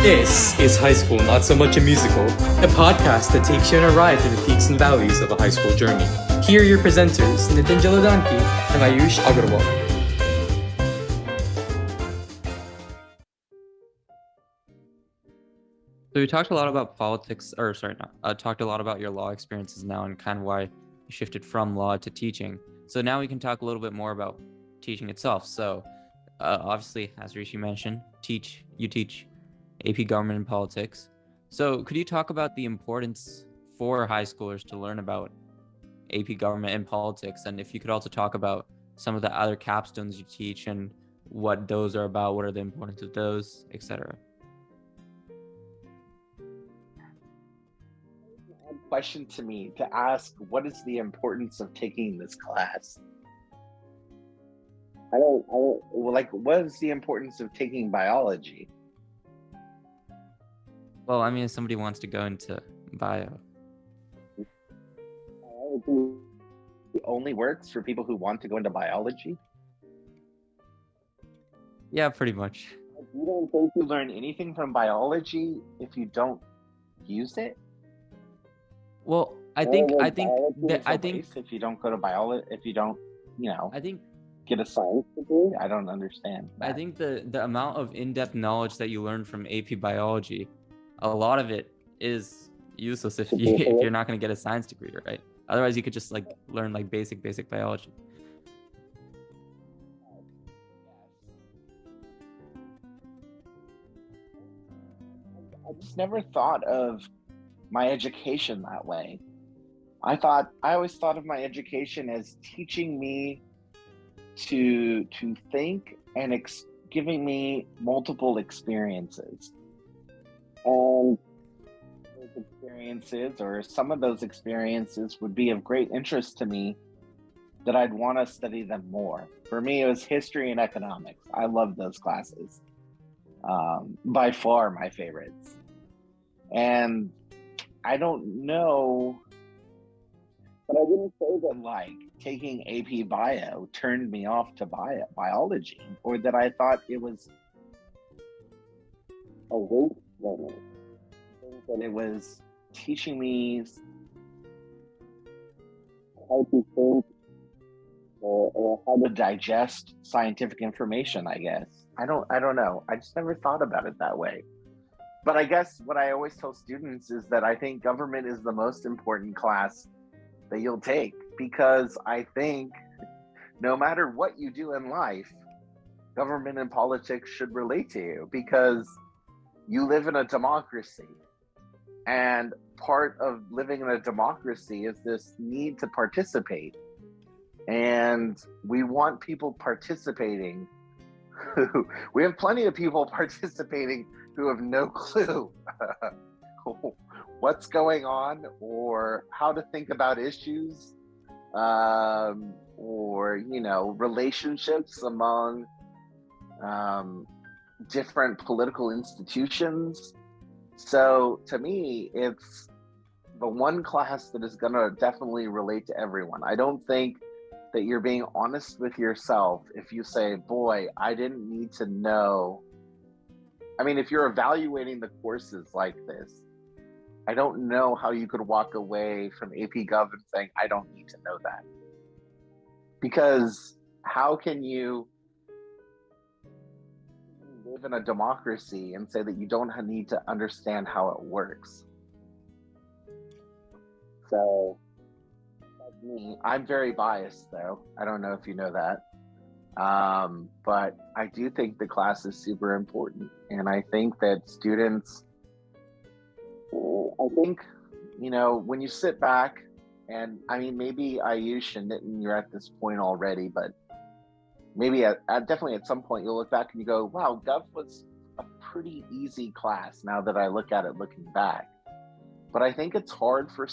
This is High School Not So Much a Musical, a podcast that takes you on a ride through the peaks and valleys of a high school journey. Here are your presenters, Nitin Jaladanki and Ayush Agarwal. So we talked a lot about talked a lot about your law experiences now and kind of why you shifted from law to teaching. So now we can talk a little bit more about teaching itself. So obviously, as Rishi mentioned, you teach AP Government and Politics. So could you talk about the importance for high schoolers to learn about AP Government and Politics? And if you could also talk about some of the other capstones you teach and what those are about, what are the importance of those, etc. Question to me to ask, what is the importance of taking this class? What is the importance of taking biology? Well, I mean, if somebody wants to go into bio. Biology only works for people who want to go into biology? Yeah, pretty much. You don't think you learn anything from biology if you don't use it? Well, I think if you don't go to biology, if you don't, I think get a science degree, I don't understand that. I think the amount of in-depth knowledge that you learn from AP biology, a lot of it is useless if you're not going to get a science degree, right? Otherwise, you could just learn basic biology. I just never thought of my education that way. I always thought of my education as teaching me to think and giving me multiple experiences. And those experiences, or some of those experiences, would be of great interest to me that I'd want to study them more. For me, it was history and economics. I loved those classes. By far my favorites. And I don't know, but I wouldn't say that taking AP Bio turned me off to biology, or that I thought it was a waste learning. I think that it was teaching me how to think or how to digest scientific information, I guess. I don't know. I just never thought about it that way. But I guess what I always tell students is that I think government is the most important class that you'll take, because I think no matter what you do in life, government and politics should relate to you, because you live in a democracy. And part of living in a democracy is this need to participate. And we want people participating. We have plenty of people participating who have no clue what's going on or how to think about issues, or relationships among different political institutions. So to me, it's the one class that is going to definitely relate to everyone. I don't think that you're being honest with yourself if you say, boy, I didn't need to know. I mean, if you're evaluating the courses like this, I don't know how you could walk away from AP Gov and saying, I don't need to know that. Because how can you live in a democracy and say that you don't need to understand how it works? So, like me, I'm very biased, though. I don't know if you know that. But I do think the class is super important. And I think that students, when you sit back, and I mean, maybe Ayush and Nitin, you're at this point already, but maybe definitely at some point you'll look back and you go, wow, Gov was a pretty easy class now that I look at it looking back. But I think it's hard for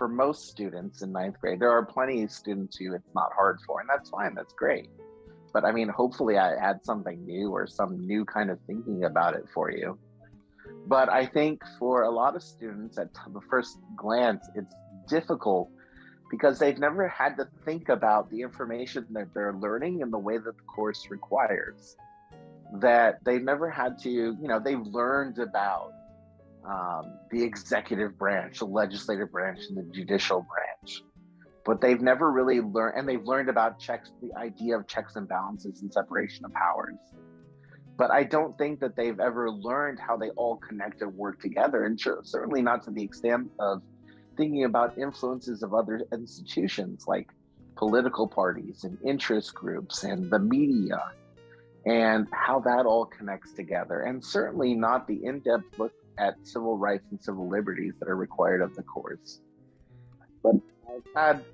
most students in ninth grade. There are plenty of students who it's not hard for, and that's fine, that's great. But I mean, hopefully I add something new or some new kind of thinking about it for you. But I think for a lot of students at the first glance, it's difficult because they've never had to think about the information that they're learning in the way that the course requires. that they've never had to, they've learned about the executive branch, the legislative branch, and the judicial branch. But they've never really learned, and they've learned about the idea of checks and balances and separation of powers. But I don't think that they've ever learned how they all connect and work together, and certainly not to the extent of thinking about influences of other institutions like political parties and interest groups and the media, and how that all connects together. And certainly not the in-depth look at civil rights and civil liberties that are required of the course. But I've had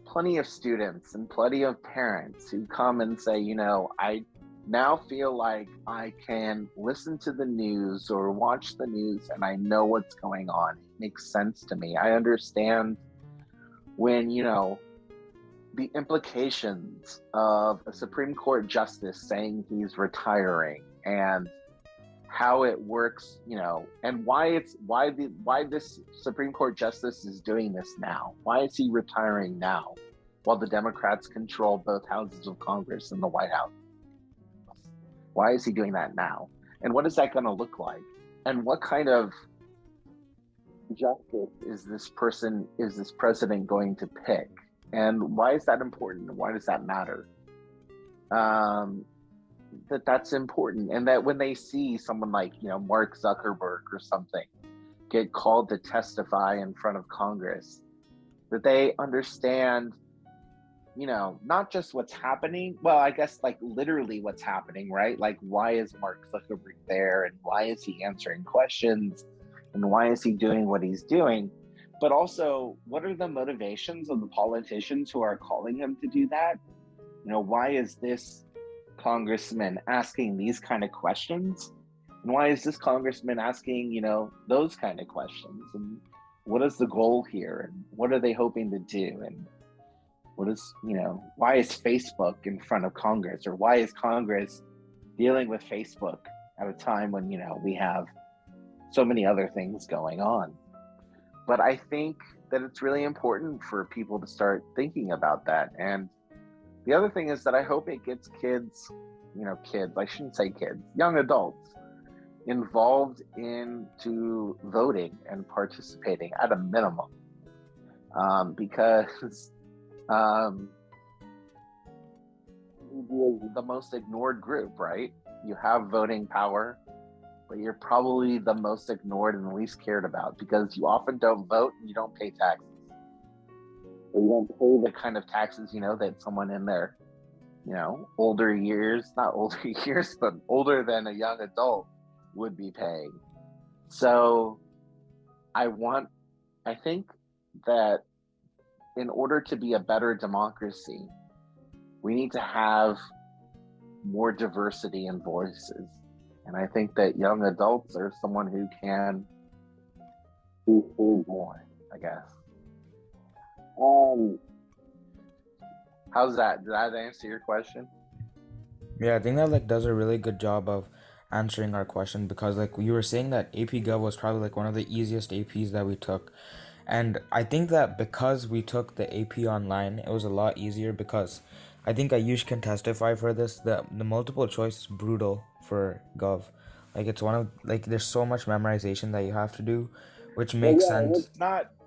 plenty of students and plenty of parents who come and say, I now feel like I can listen to the news or watch the news and I know what's going on. It makes sense to me. I understand when, the implications of a Supreme Court justice saying he's retiring, and how it works, and why this Supreme Court justice is doing this now. Why is he retiring now while the Democrats control both houses of Congress and the White House? Why is he doing that now? And what is that going to look like? And what kind of justice is this president going to pick? And why is that important? Why does that matter? That's important. And that when they see someone like, Mark Zuckerberg or something get called to testify in front of Congress, that they understand, not just what's happening. Well, I guess like literally what's happening, right? Like, why is Mark Zuckerberg there? And why is he answering questions? And why is he doing what he's doing? But also, what are the motivations of the politicians who are calling him to do that? Why is this congressman asking these kind of questions? And why is this congressman asking, those kind of questions? And what is the goal here? And what are they hoping to do? And what is, why is Facebook in front of Congress? Or why is Congress dealing with Facebook at a time when, we have so many other things going on? But I think that it's really important for people to start thinking about that. And the other thing is that I hope it gets kids, I shouldn't say kids, young adults involved into voting and participating at a minimum. Because the most ignored group, right? You have voting power, but you're probably the most ignored and the least cared about, because you often don't vote and you don't pay taxes. Or you don't pay the kind of taxes, that someone in their, older years, not older years, but older than a young adult would be paying. So I think that in order to be a better democracy, we need to have more diversity in voices. And I think that young adults are someone who can be heard more, I guess. How's that? Did that answer your question? Yeah, I think that does a really good job of answering our question, because you were saying that AP Gov was probably one of the easiest APs that we took. And I think that because we took the AP online, it was a lot easier, because I think Ayush can testify for this. The multiple choice is brutal for Gov. It's one of there's so much memorization that you have to do, which makes sense.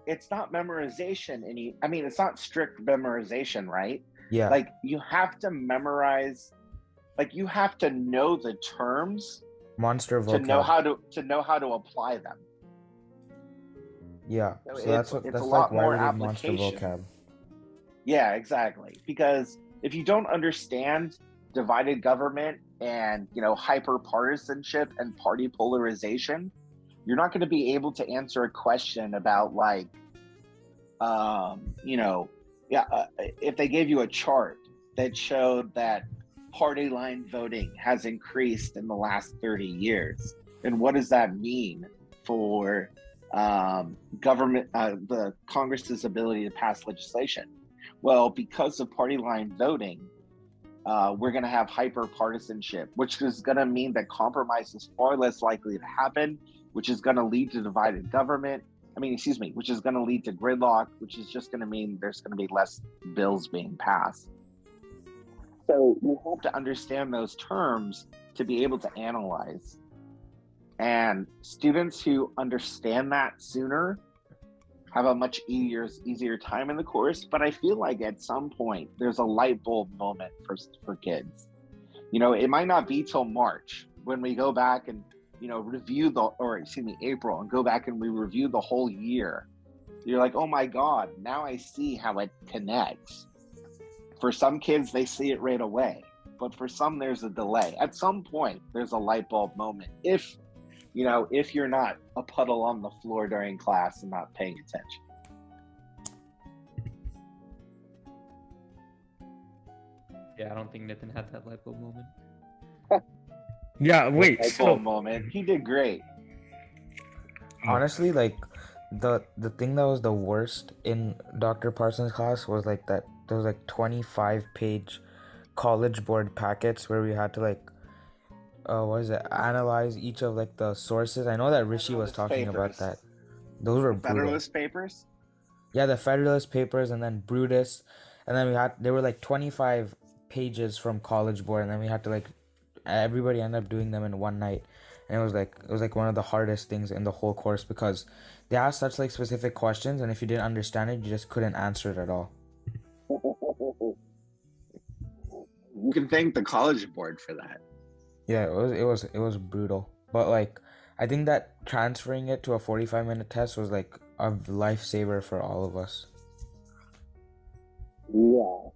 It's not memorization it's not strict memorization, right? Yeah. You have to memorize, you have to know the terms Monster vocab. to know how to apply them. Yeah. So that's a lot more monster application. vocab. Yeah, exactly. Because if you don't understand divided government and hyper partisanship and party polarization, you're not going to be able to answer a question about if they gave you a chart that showed that party line voting has increased in the last 30 years, and what does that mean for government, the Congress's ability to pass legislation? Well, because of party line voting, we're going to have hyper partisanship, which is going to mean that compromise is far less likely to happen, which is going to lead to divided government. Which is going to lead to gridlock, which is just going to mean there's going to be less bills being passed. So you have to understand those terms to be able to analyze. And students who understand that sooner have a much easier time in the course. But I feel like at some point there's a light bulb moment for kids. It might not be till March when we go back and review April, and go back and we review the whole year. You're like, oh my God, now I see how it connects. For some kids, they see it right away, but for some, there's a delay. At some point, there's a light bulb moment. If you're not a puddle on the floor during class and not paying attention. Yeah, I don't think Nathan had that light bulb moment. Yeah, wait. Light bulb moment. He did great. Honestly, like the thing that was the worst in Dr. Parsons' class was like that there was like 25-page College Board packets where we had to like analyze each of like the sources. I know that Rishi was talking about that. Those were brutal. Federalist Papers? Yeah, the Federalist Papers, and then Brutus, and then there were like 25 pages from College Board, and then we had to like everybody ended up doing them in one night. And it was like one of the hardest things in the whole course because they asked such like specific questions, and if you didn't understand it, you just couldn't answer it at all. You can thank the College Board for that. Yeah, it was brutal. But like I think that transferring it to a 45-minute test was like a lifesaver for all of us. Yeah.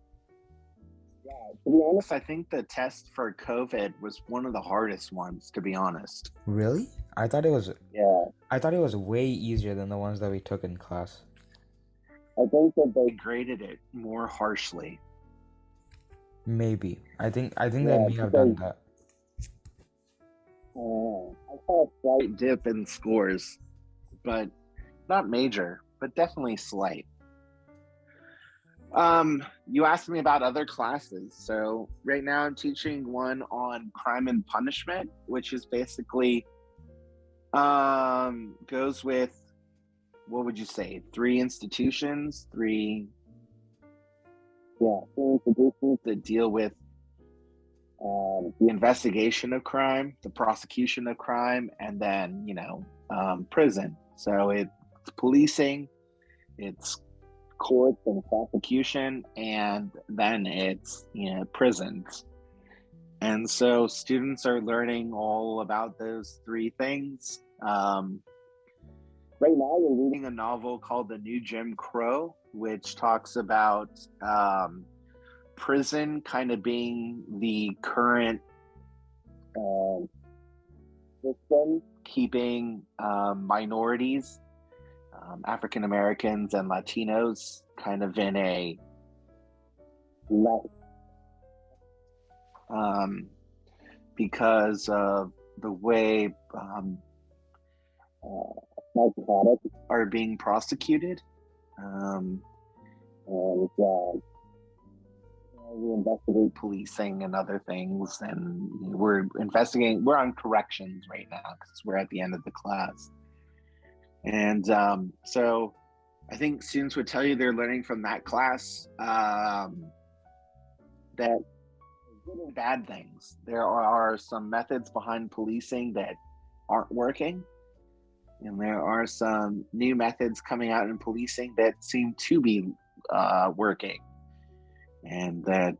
To be honest, I think the test for COVID was one of the hardest ones, to be honest. Really? I thought it was. Yeah. I thought it was way easier than the ones that we took in class. I think that they graded it more harshly. Maybe. I think they may have done that. I saw a slight dip in scores, but not major, but definitely slight. You asked me about other classes. So right now I'm teaching one on crime and punishment, which is basically goes with, what would you say, three institutions that deal with the investigation of crime, the prosecution of crime, and then prison. So it's policing, it's courts and prosecution, and then it's prisons. And so students are learning all about those three things. Right now we're reading a novel called The New Jim Crow, which talks about prison kind of being the current system keeping minorities, African Americans and Latinos, kind of in a less because of the way narcotics are being prosecuted. We investigate policing and other things, and we're on corrections right now because we're at the end of the class. And so I think students would tell you they're learning from that class that good and bad things. There are some methods behind policing that aren't working, and there are some new methods coming out in policing that seem to be working, and that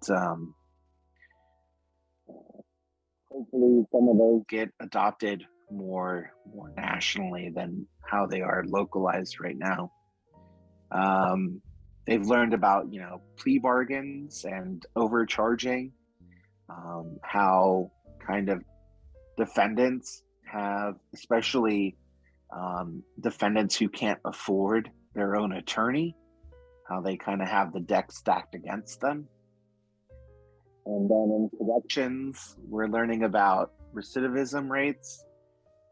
hopefully some of those get adopted more nationally than how they are localized right now. They've learned about plea bargains and overcharging, how kind of defendants have, especially defendants who can't afford their own attorney, how they kind of have the deck stacked against them. And then in corrections, we're learning about recidivism rates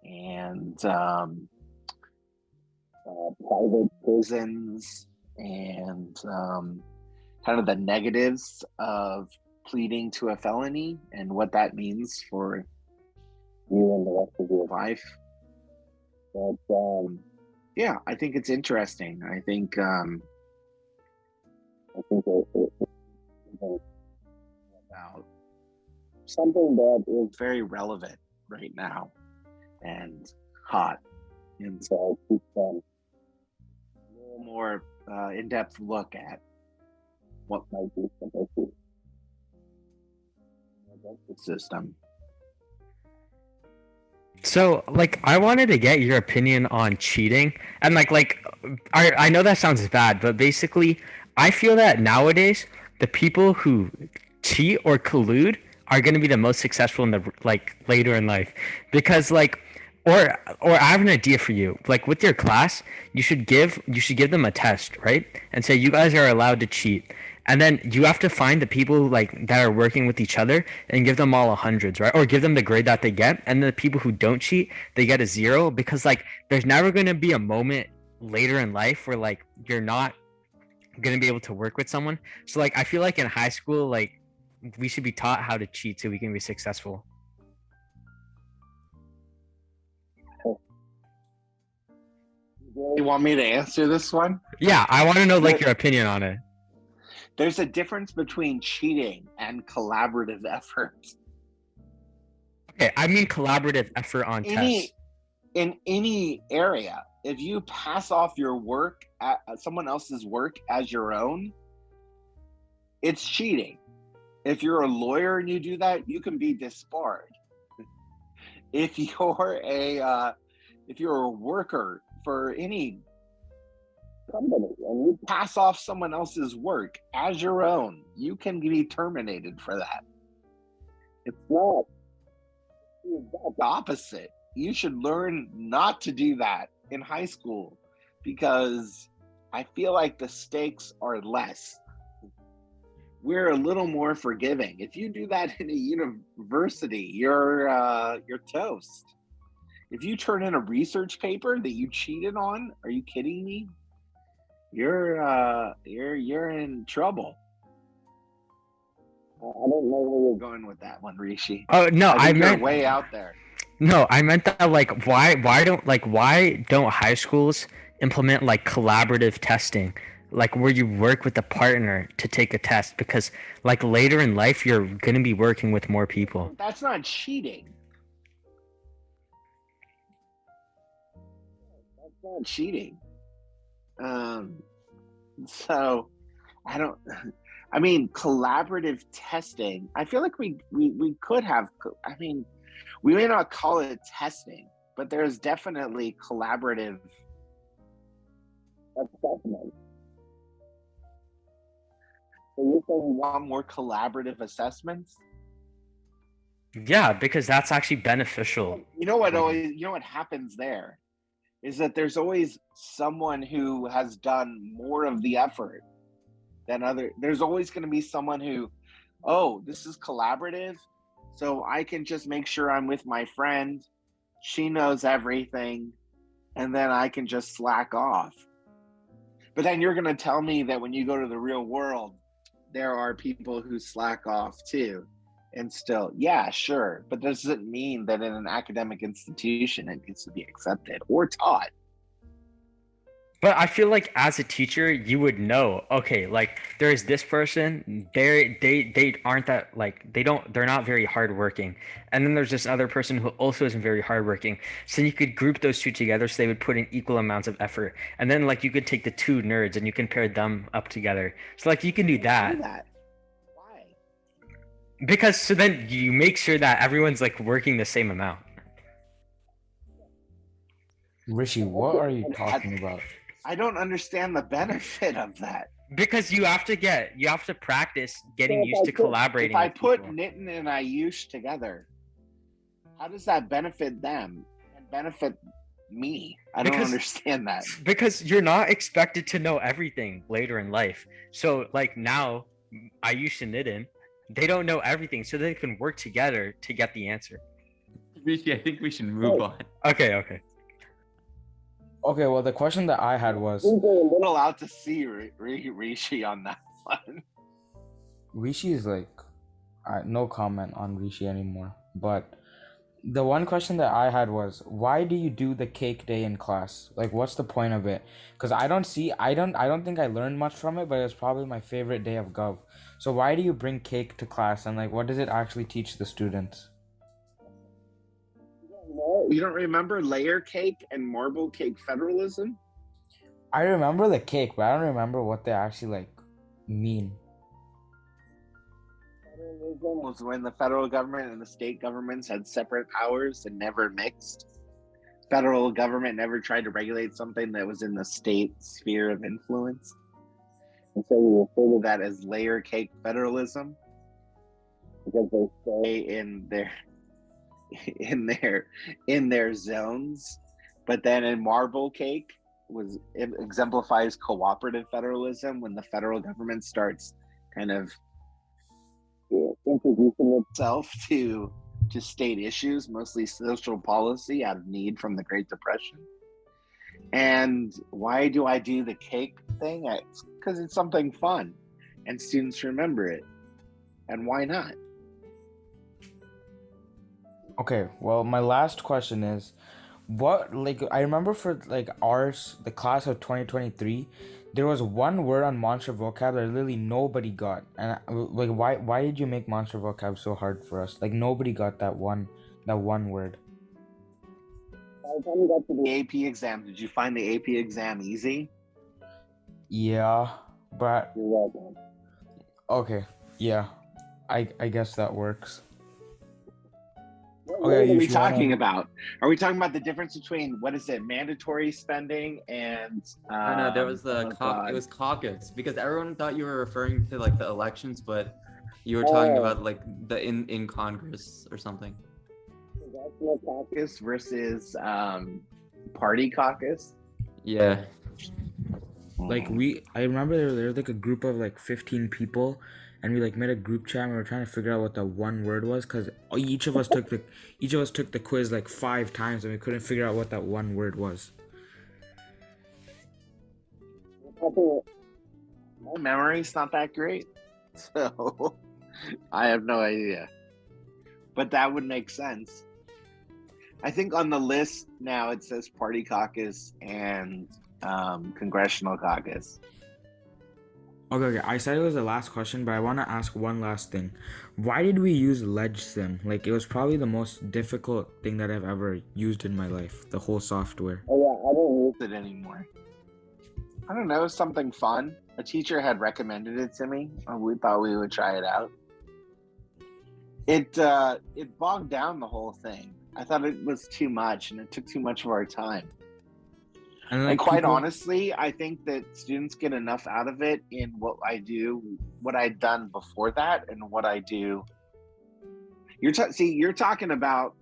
and private prisons and kind of the negatives of pleading to a felony and what that means for you and the rest of your life. But yeah, I think it's interesting. I think it about something that is very relevant right now and hot. And so I keep a little more in-depth look at what might be some issues in the system. So, like, I wanted to get your opinion on cheating, and I know that sounds bad, but basically, I feel that nowadays the people who cheat or collude are going to be the most successful in the later in life, because or I have an idea for you. Like with your class, you should give them a test, right? And say you guys are allowed to cheat. And then you have to find the people that are working with each other and give them all hundreds, right? Or give them the grade that they get. And the people who don't cheat, they get a 0, because there's never going to be a moment later in life where you're not going to be able to work with someone. So I feel like in high school, we should be taught how to cheat so we can be successful. You want me to answer this one? Yeah, I want to know your opinion on it. There's a difference between cheating and collaborative effort. Okay, I mean collaborative effort on tests. In any area, if you pass off your work at someone else's work as your own, it's cheating. If you're a lawyer and you do that, you can be disbarred. If you're a worker for any company and you pass off someone else's work as your own, you can be terminated for that. It's not the opposite. You should learn not to do that in high school, because I feel like the stakes are less. We're a little more forgiving. If you do that in a university, you're toast. If you turn in a research paper that you cheated on, are you kidding me? You're in trouble. I don't know where you're going with that one, Rishi. Oh no, I meant you're way out there. No, I meant that why don't high schools implement collaborative testing, where you work with a partner to take a test, because later in life you're gonna be working with more people. That's not cheating. That's not cheating. So I mean, collaborative testing, I feel like we could have, we may not call it testing, but there's definitely collaborative assessment. So you're saying you want more collaborative assessments? Yeah, because that's actually beneficial. You know what happens there is that there's always someone who has done more of the effort than there's always going to be someone who, oh, this is collaborative, so I can just make sure I'm with my friend, she knows everything, and then I can just slack off. But then you're going to tell me that when you go to the real world, there are people who slack off too. And still, yeah, sure. But does it mean that in an academic institution it gets to be accepted or taught? But I feel like as a teacher, you would know, okay, there's this person, they aren't that, they're not very hardworking. And then there's this other person who also isn't very hardworking. So you could group those two together so they would put in equal amounts of effort. And then you could take the two nerds and you can pair them up together. So you can do that. Why? Because so then you make sure that everyone's working the same amount. Rishi, what are you talking about? I don't understand the benefit of that. Because you have to practice getting used to collaborating. If I with put people. Nitin and Ayush together, how does that benefit them and benefit me? I don't understand that. Because you're not expected to know everything later in life. So now, Ayush and Nitin, they don't know everything, so they can work together to get the answer. Rishi, I think we should move on. Okay. Okay, well, the question that I had was, I'm a little out to see Rishi on that one. Rishi is no comment on Rishi anymore. But The one question that I had was, why do you do the cake day in class? Like, what's the point of it? Because I don't think I learned much from it, but it was probably my favorite day of Gov. So why do you bring cake to class, and like, what does it actually teach the students? No, you don't remember layer cake and marble cake federalism? I remember the cake, but I don't remember what they actually like mean. Federalism was when the federal government and the state governments had separate powers and never mixed. Federal government never tried to regulate something that was in the state sphere of influence. And so we refer to that as layer cake federalism because they stay in their zones. But then in marble cake it exemplifies cooperative federalism when the federal government starts kind of introducing itself to state issues, mostly social policy, out of need from the Great Depression. And why do I do the cake thing? It's because it's something fun and students remember it. And why not? Okay, well, my last question is, what, like, I remember for like ours, the class of 2023, there was one word on Monster Vocab that literally nobody got, and like, why did you make Monster Vocab so hard for us? Like, nobody got that one word. By the time you got to the AP exam, did you find the AP exam easy? Yeah, but You're welcome. okay, yeah, I guess that works. What are we talking about? Are we talking about the difference between mandatory spending and No, there was it was caucus, because everyone thought you were referring to like the elections, but you were talking about like the in Congress or something. Congressional caucus versus party caucus. Yeah. Like I remember there was like a group of like 15 people, and we like made a group chat and we were trying to figure out what the one word was, because each of us took the quiz like 5 times and we couldn't figure out what that one word was. My memory's not that great, so I have no idea. But that would make sense. I think on the list now it says party caucus and congressional caucus. Okay, I said it was the last question, but I want to ask one last thing. Why did we use LegSim? Like, it was probably the most difficult thing that I've ever used in my life, the whole software. Oh yeah, I don't use it anymore. I don't know, something fun. A teacher had recommended it to me. We thought we would try it out. It bogged down the whole thing. I thought it was too much and it took too much of our time. And quite honestly, I think that students get enough out of it in what I do, what I'd done before that, and what I do. You're talking about.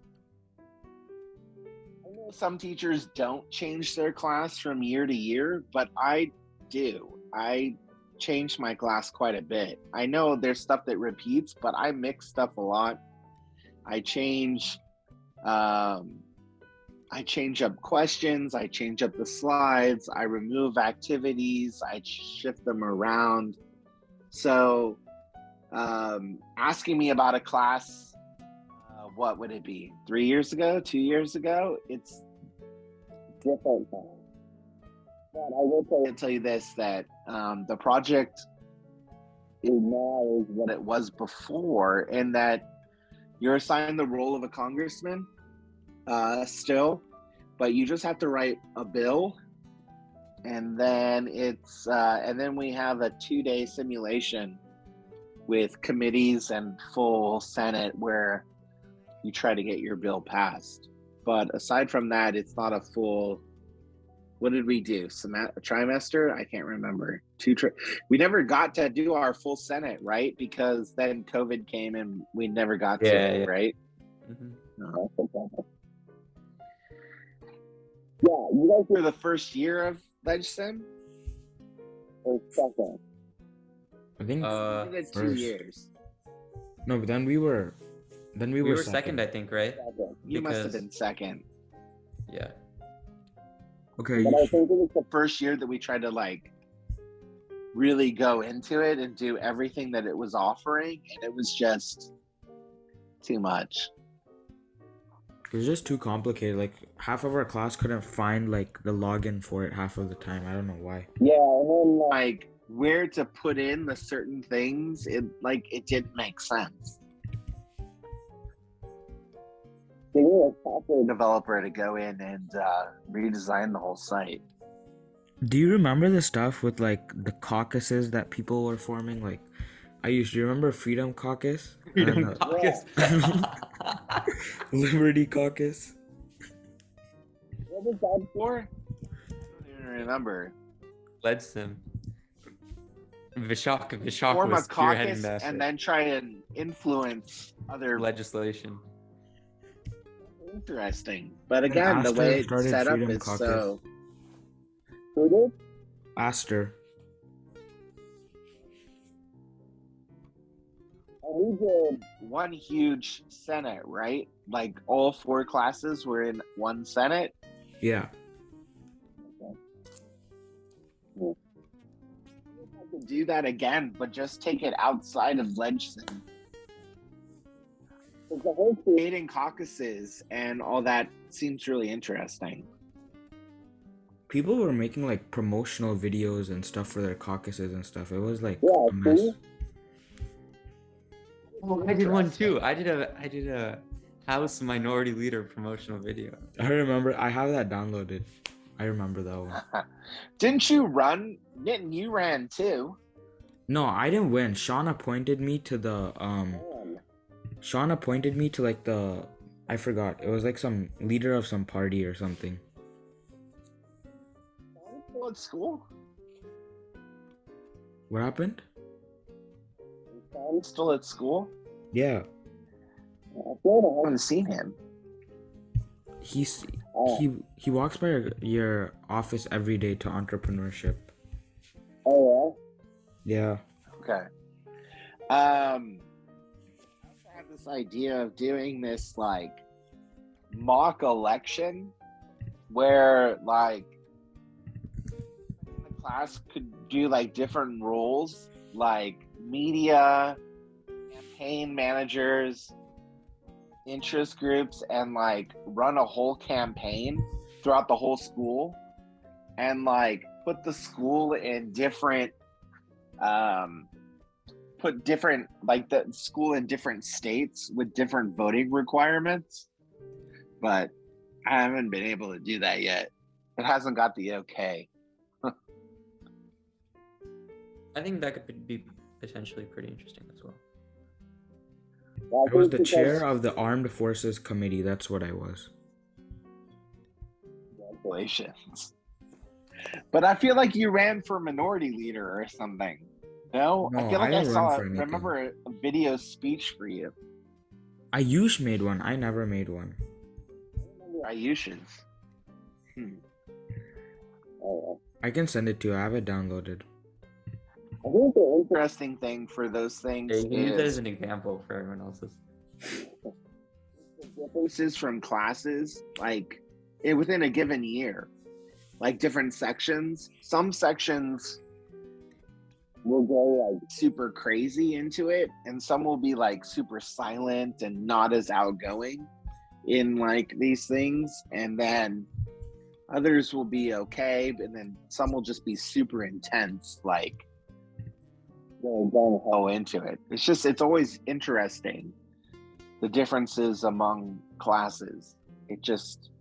I know some teachers don't change their class from year to year, but I do. I change my class quite a bit. I know there's stuff that repeats, but I mix stuff a lot. I change up questions, I change up the slides, I remove activities, I shift them around. So asking me about a class, what would it be? 3 years ago, 2 years ago? It's different now. But I will tell you this, that the project now is what it was before, and that you're assigned the role of a congressman still, but you just have to write a bill, and then we have a 2-day simulation with committees and full Senate where you try to get your bill passed. But aside from that, it's not a full. What did we do? A trimester? I can't remember. We never got to do our full Senate, right? Because then COVID came and we never got to it, right? Mm-hmm. No, yeah, you guys were the first year of LegSim? Or second? I think we did 2 years. No, but then we were second, I think, right? You must have been second. Yeah. Okay. But I think it was the first year that we tried to like really go into it and do everything that it was offering, and it was just too much. It was just too complicated. Like half of our class couldn't find like the login for it half of the time. I don't know why. Yeah, and then like where to put in the certain things, it didn't make sense. They need a software developer to go in and redesign the whole site. Do you remember the stuff with like the caucuses that people were forming? Like, do you remember Freedom Caucus? Freedom And, Caucus. Liberty Caucus? What was that for? I don't even remember. Ledsim. Vishak Form a was spearheading caucus that and then try and influence other legislation. Interesting. But again, the Astor way it's started set up Freedom is Caucus. so. Who did? Astor. We did one huge Senate, right? Like all 4 classes were in one Senate. Yeah. I could do that again, but just take it outside of legislation. The whole creating caucuses and all that seems really interesting. People were making like promotional videos and stuff for their caucuses and stuff. It was like a mess. Oh, I did one too. I did a House Minority Leader promotional video. I remember. I have that downloaded. I remember that one. Didn't you run? Didn't you ran too? No, I didn't win. Sean appointed me to the Sean appointed me to like the, I forgot. It was like some leader of some party or something. Still at school? What happened? Is still at school? Yeah. I feel like I haven't seen him. He walks by your office every day to entrepreneurship. Oh Yeah. yeah. Okay. I also have this idea of doing this like mock election where like the class could do like different roles, like media, campaign managers, interest groups, and like run a whole campaign throughout the whole school and like put the school in different put different like the school in different states with different voting requirements, but I haven't been able to do that yet. It hasn't got the okay. I think that could be potentially pretty interesting as well. I was the chair of the Armed Forces Committee. That's what I was. Congratulations. But I feel like you ran for minority leader or something. No, I feel like I didn't saw. run for anything. Remember a video speech for you. Ayush made one. I never made one. Ayush's. I can send it to you. I have it downloaded. I think the interesting thing for those things Yeah, you can use that as is an example for everyone else's. the differences from classes, like within a given year, like different sections. Some sections will go like super crazy into it, and some will be like super silent and not as outgoing in like these things, and then others will be okay, and then some will just be super intense, like go into it. It's always interesting, the differences among classes. It just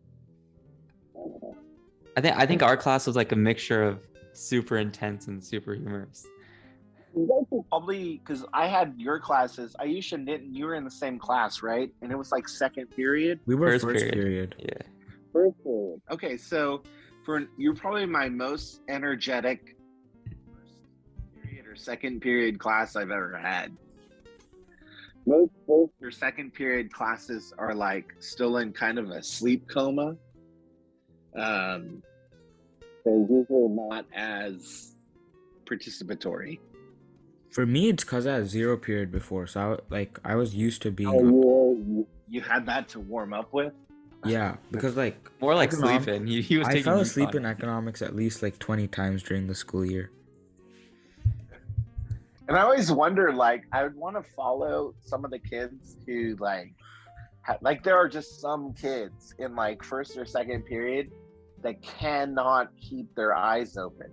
I think our class was like a mixture of super intense and super humorous. probably because I had your classes. Ayesha and Nitin, you were in the same class, right? And it was like second period. We were First first period. period. Yeah. First period. Okay, so you're probably my most energetic first period or second period class I've ever had. Most first or second period classes are like still in kind of a sleep coma. They're usually not as participatory. For me, it's because I had 0 period before, so I was used to being. You had that to warm up with? Yeah, because like More like econom- sleeping. He was I taking fell you asleep on. in economics at least like 20 times during the school year. And I always wonder, like, I would want to follow some of the kids who, like, Like there are just some kids in like first or second period that cannot keep their eyes open.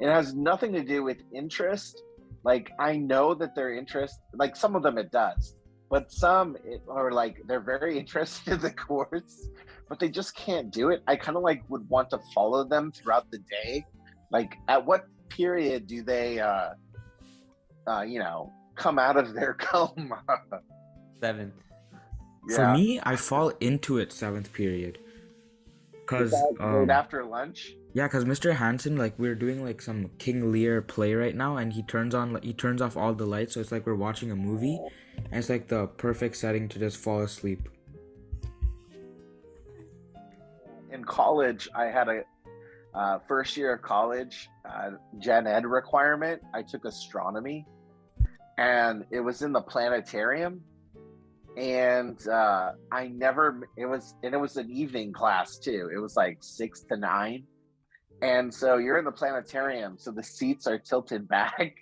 It has nothing to do with interest. Like I know that their interest, like some of them it does, but some are like they're very interested in the course, but they just can't do it. I kind of like would want to follow them throughout the day. Like at what period do they come out of their coma? 7th. For Yeah. me, I fall into it 7th period. Is Cause that right after lunch? yeah, cause Mr. Hansen, like we're doing like some King Lear play right now, and he turns off all the lights, so it's like we're watching a movie, and it's like the perfect setting to just fall asleep. In college, I had a first year of college gen ed requirement. I took astronomy, and it was in the planetarium, and it was an evening class too. It was like 6 to 9, and so you're in the planetarium, so the seats are tilted back,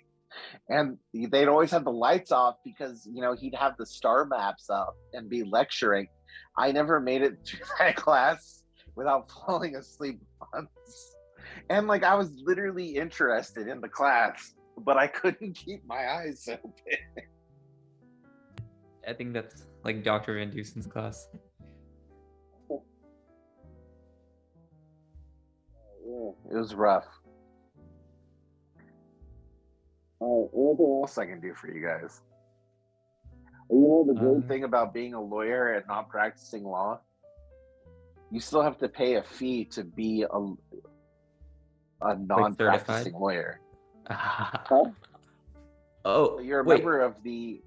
and they'd always have the lights off because he'd have the star maps up and be lecturing. I never made it through that class without falling asleep once. And like I was literally interested in the class, but I couldn't keep my eyes open. I think that's like Dr. Van Dusen's class. It was rough. Anything else I can do for you guys? The great thing about being a lawyer and not practicing law? You still have to pay a fee to be a non-practicing lawyer. Oh, You're a wait. member of the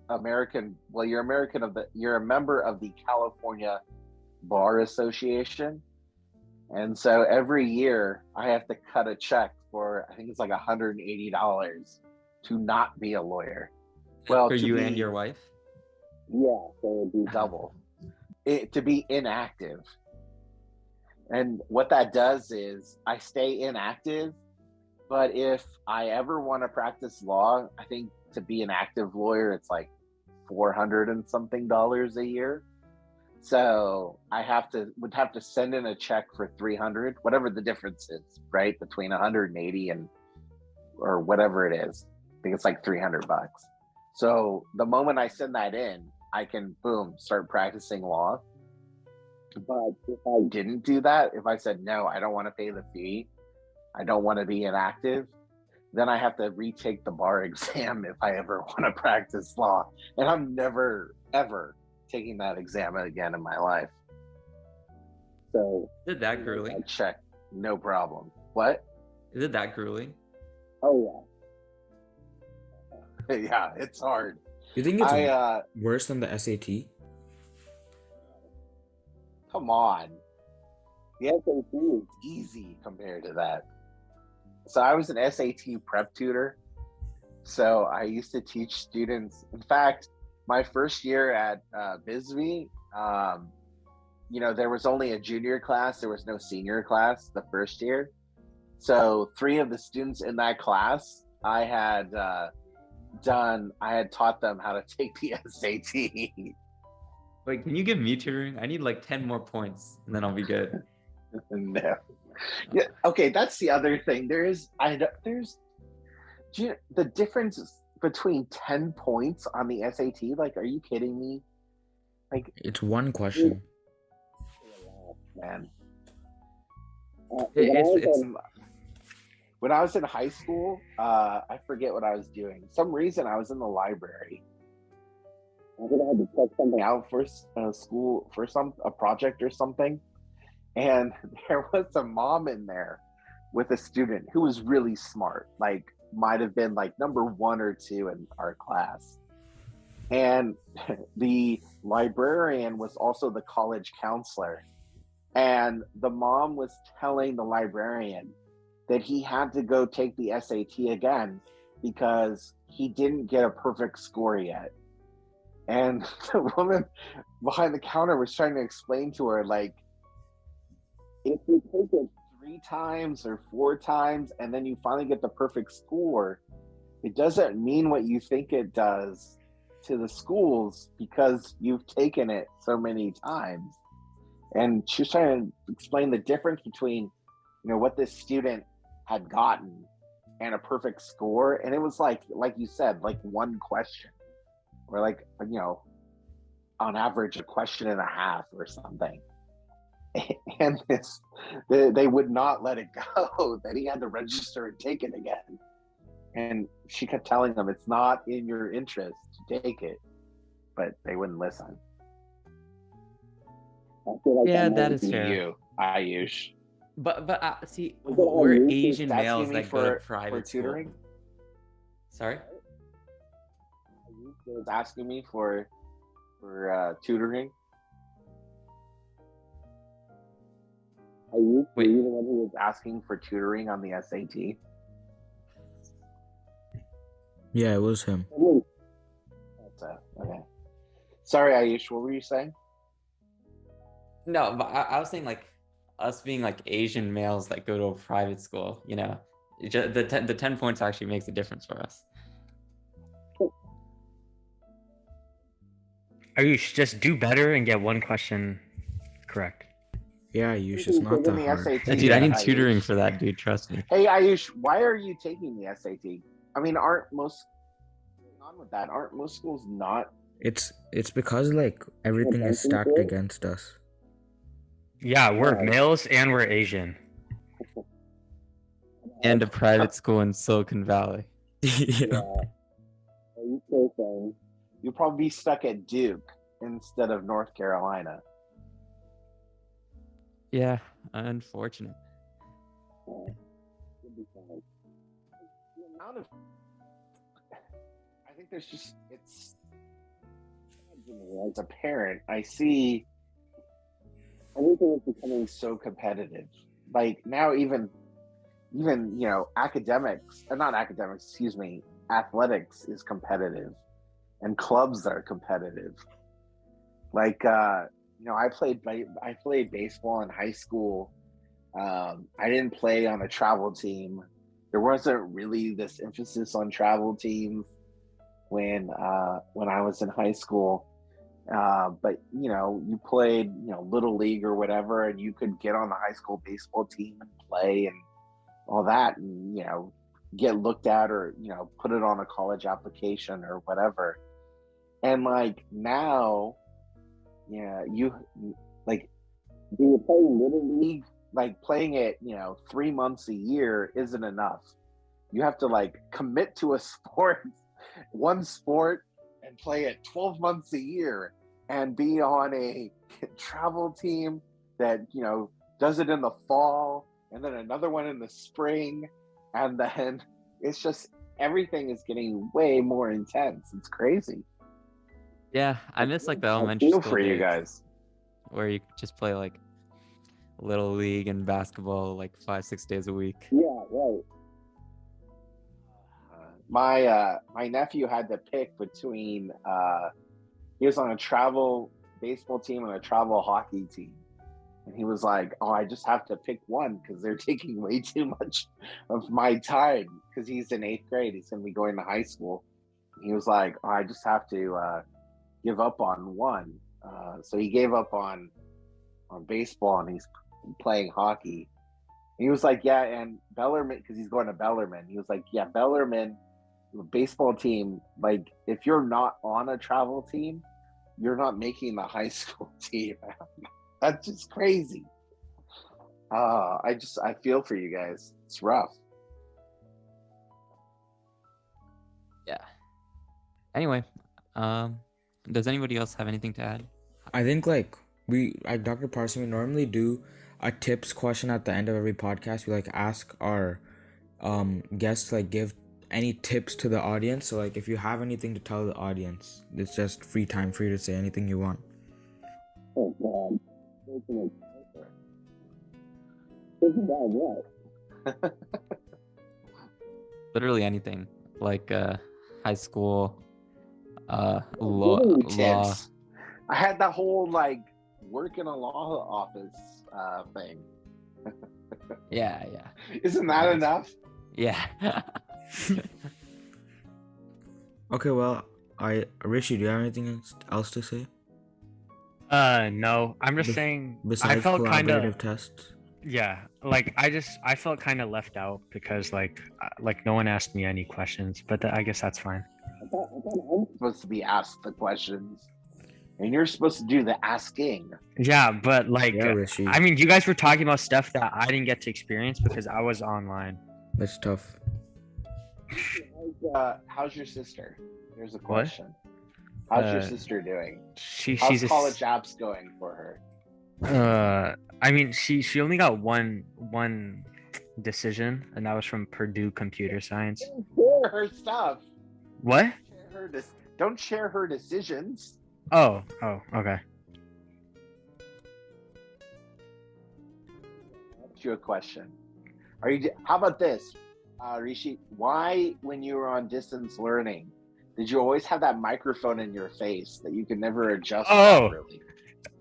American. Well, you're a member of the California Bar Association, and so every year I have to cut a check for I think it's like $180 to not be a lawyer. Well, For you and your wife? Yeah, so it'd be double. To be inactive. And what that does is I stay inactive, but if I ever want to practice law, I think to be an active lawyer, it's like $400 and something a year. So I would have to send in a check for $300, whatever the difference is, right? Between 180 or whatever it is. I think it's like $300. So the moment I send that in, I can start practicing law. But if I didn't do that, if I said no, I don't want to pay the fee, I don't want to be inactive, then I have to retake the bar exam if I ever want to practice law. And I'm never, ever taking that exam again in my life. So Is it that grueling? Check, no problem. What? Is it that grueling? Oh yeah. Yeah, it's hard. You think it's worse than the SAT? Come on. The SAT is easy compared to that. So I was an SAT prep tutor. So I used to teach students. In fact, my first year at Bisbee, there was only a junior class. There was no senior class the first year. So 3 of the students in that class, I had taught them how to take the SAT. Wait, can you give me tutoring? I need like 10 more points and then I'll be good. No. Yeah, okay, that's the other thing. The difference between 10 points on the SAT, like, are you kidding me? Like, it's one question. Man. When I was in high school, I forget what I was doing. Some reason I was in the library. I think I had to check something out for school for a project or something. And there was a mom in there with a student who was really smart, like might have been like number 1 or 2 in our class. And the librarian was also the college counselor. And the mom was telling the librarian that he had to go take the SAT again because he didn't get a perfect score yet. And the woman behind the counter was trying to explain to her, like, if you take it 3 times or 4 times and then you finally get the perfect score, it doesn't mean what you think it does to the schools because you've taken it so many times. And she was trying to explain the difference between, what this student had gotten and a perfect score. And it was like you said, like one question, or like, on average, a question and a half or something. And they would not let it go, that he had to register and take it again. And she kept telling them it's not in your interest to take it, but they wouldn't listen. I feel like Yeah, might that is be fair. You, Ayush. But see, Was it we're Ayush Asian that's males asking me that go to for private school. tutoring? Sorry? Ayush was asking me for tutoring. Ayush, were Wait. you the one who was asking for tutoring on the SAT? Yeah, it was him. Okay. Sorry, Ayush, what were you saying? No, but I was saying like us being like Asian males that go to a private school, the 10 points actually makes a difference for us. Ayush, just do better and get one question correct. Yeah, Ayush, it's not that the hard. SAT, Yeah, dude, I need Ayush. tutoring for that, dude. Trust me. Hey, Ayush, why are you taking the SAT? I mean, aren't most schools not? It's because like everything is stacked against us. Yeah, we're males and we're Asian. And a private school in Silicon Valley. Yeah. You'll probably be stuck at Duke instead of North Carolina. Yeah, unfortunate. I think there's just as a parent, I see everything is becoming so competitive. Like now, even athletics is competitive, and clubs are competitive. Like I played baseball in high school. I didn't play on a travel team. There wasn't really this emphasis on travel teams when I was in high school. But you played little league or whatever, and you could get on the high school baseball team and play and all that, and get looked at, or put it on a college application or whatever. And like now, you like you're playing little league, like playing it 3 months a year isn't enough. You have to like commit to a sport, one sport, and play it 12 months a year, and be on a travel team that does it in the fall, and then another one in the spring, and then it's just everything is getting way more intense. It's crazy. Yeah, I miss like the elementary feel school for you days guys. where you could just play like little league and basketball like 5-6 days a week. Yeah, right. My nephew had to pick between he was on a travel baseball team and a travel hockey team, and he was like, "Oh, I just have to pick one because they're taking way too much of my time." Because he's in 8th grade, he's gonna be going to high school. He was like, "Oh, I just have to give up on one." So he gave up on baseball, and he's playing hockey. And he was like, "Yeah," and Bellarmine, because he's going to Bellarmine. He was like, "Yeah, Bellarmine, baseball team, like if you're not on a travel team, you're not making the high school team." That's just crazy. I feel for you guys. It's rough. Yeah. Anyway, does anybody else have anything to add? I think like Dr. Parson, we normally do a tips question at the end of every podcast. We like ask our guests to like give any tips to the audience. So like if you have anything to tell the audience, it's just free time for you to say anything you want. Oh God. Isn't that what? Literally anything, like high school, Law. law. I had that whole like work in a law office thing. Yeah. Isn't that enough? Yeah. Okay, well, Rishi, do you have anything else to say No. I'm just Bes- saying I besides felt kind of collaborative tests? yeah, like I felt kind of left out because like no one asked me any questions, but I guess that's fine. I thought I'm supposed to be asked the questions, and you're supposed to do the asking. Yeah, but like Yeah, Rishi, I mean, you guys were talking about stuff that I didn't get to experience because I was online. that's tough. How's your sister? There's a What? question. How's your Uh, sister doing? She's How's a college apps going for her? I mean, she only got one decision, and that was from Purdue Computer Science. Share her stuff. What? Don't share her decisions. Oh, okay. Ask you a question. How about this, Rishi? Why, when you were on distance learning, did you always have that microphone in your face that you could never adjust Oh. properly?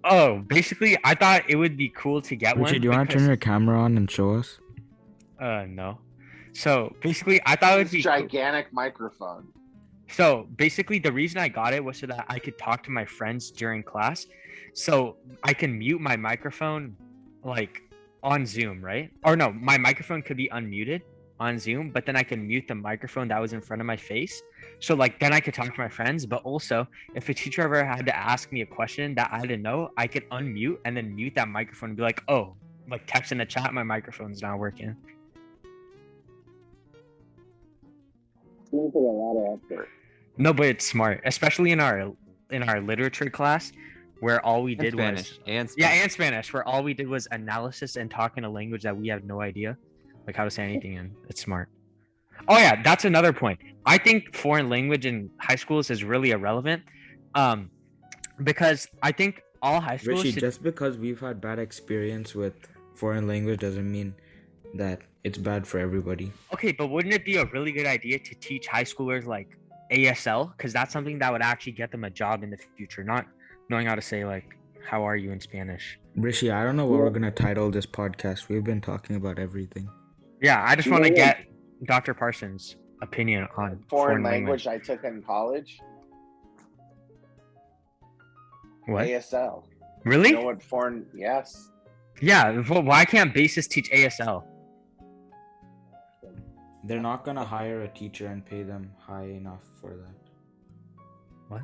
Oh, basically, I thought it would be cool to get Rishi, one. do you want to because- turn your camera on and show us? No. So basically, I thought it would This be cool. gigantic microphone. So basically, the reason I got it was so that I could talk to my friends during class. So I can mute my microphone like on Zoom, right? Or no, my microphone could be unmuted on Zoom, but then I can mute the microphone that was in front of my face. So like then I could talk to my friends, but also if a teacher ever had to ask me a question that I didn't know, I could unmute and then mute that microphone and be like, oh, like text in the chat, my microphone's not working. Seems like a lot of effort. No, but it's smart, especially in our literature class, where all we And did Spanish. was And yeah, Spanish. and Spanish, where all we did was analysis and talk in a language that we have no idea, like how to say anything in. It's smart. Oh yeah, that's another point. I think foreign language in high schools is really irrelevant, because I think all high schools Rishi, should. just because we've had bad experience with foreign language doesn't mean that it's bad for everybody. Okay, but wouldn't it be a really good idea to teach high schoolers like ASL? Because that's something that would actually get them a job in the future, not knowing how to say like "How are you" in Spanish. Rishi, I don't know what we're gonna title this podcast. We've been talking about everything. Yeah, I just want to Yeah. get Dr. Parsons' opinion on Foreign language I took in college. What? ASL. Really? You know what foreign? Yes. Yeah. Well, why can't basis teach ASL? They're not gonna hire a teacher and pay them high enough for that. What?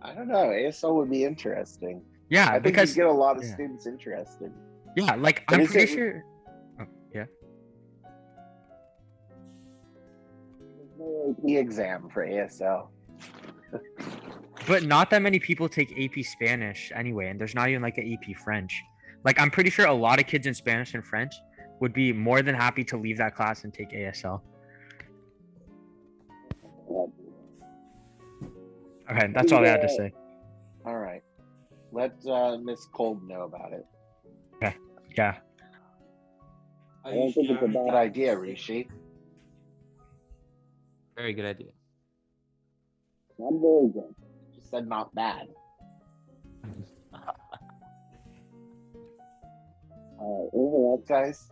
I don't know. ASL would be interesting. Yeah, I think because you get a lot of yeah. students interested. yeah, like But I'm is pretty it- sure. Oh, yeah. There's no AP exam for ASL. But not that many people take AP Spanish anyway, and there's not even like an AP French. Like I'm pretty sure a lot of kids in Spanish and French would be more than happy to leave that class and take ASL. Okay, that's all I had to say. All right. Let Miss Cold know about it. Yeah. I don't think it's a bad idea, Rishi. Very good idea. Not very good. Just said not bad. Anything else, guys?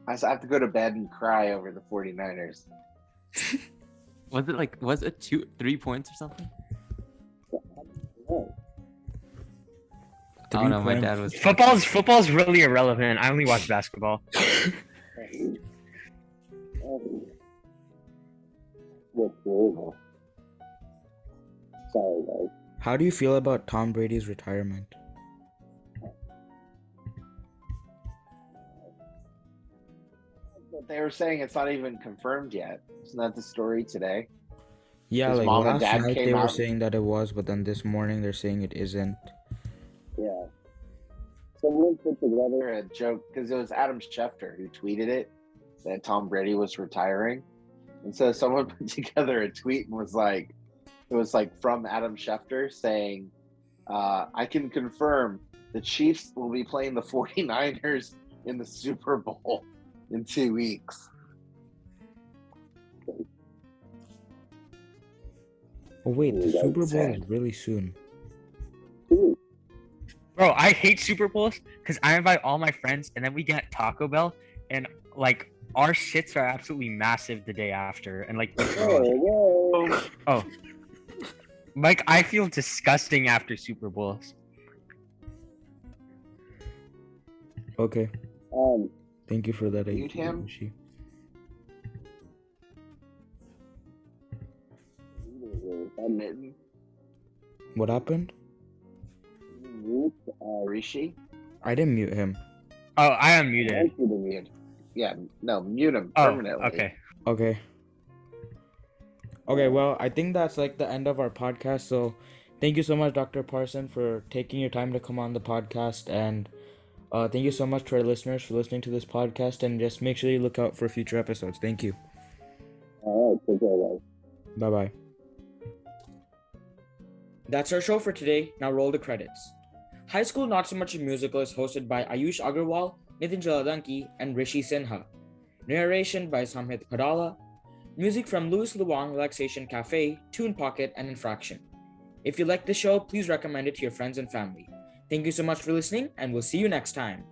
I have to go to bed and cry over the 49ers. Was it 3 points or something? I don't know. My dad was Football's really irrelevant. I only watch basketball. Sorry, guys. How do you feel about Tom Brady's retirement? But they were saying it's not even confirmed yet. Isn't that the story today? Yeah, His like mom and last dad night came they were out- saying that it was, but then this morning they're saying it isn't. Yeah. Someone put together a joke because it was Adam Schefter who tweeted it that Tom Brady was retiring, and so someone put together a tweet and was like, it was like from Adam Schefter saying, "I can confirm the Chiefs will be playing the 49ers in the Super Bowl in 2 weeks." Oh wait, the Ooh, that's Super Bowl sad. is really soon. Bro, I hate Super Bowls because I invite all my friends and then we get Taco Bell and like our shits are absolutely massive the day after and like we throw up. Oh, Like I feel disgusting after Super Bowls. Okay. Thank you for that. Mute him. Rishi. Mitten. What happened? Mute Rishi. I didn't mute him. Oh, I I unmuted. want you to mute. Yeah, no, mute him Oh, permanently. okay. Okay. Okay, well, I think that's like the end of our podcast. So thank you so much, Dr. Parson, for taking your time to come on the podcast. And thank you so much to our listeners for listening to this podcast. And just make sure you look out for future episodes. Thank you. All right, take care, guys. Bye bye. That's our show for today. Now roll the credits. High School Not So Much a Musical is hosted by Ayush Agarwal, Nitin Jaladanki, and Rishi Sinha. Narration by Samhit Padala. Music from Louis Luang Relaxation Cafe, Tune Pocket, and Infraction. If you like the show, please recommend it to your friends and family. Thank you so much for listening, and we'll see you next time.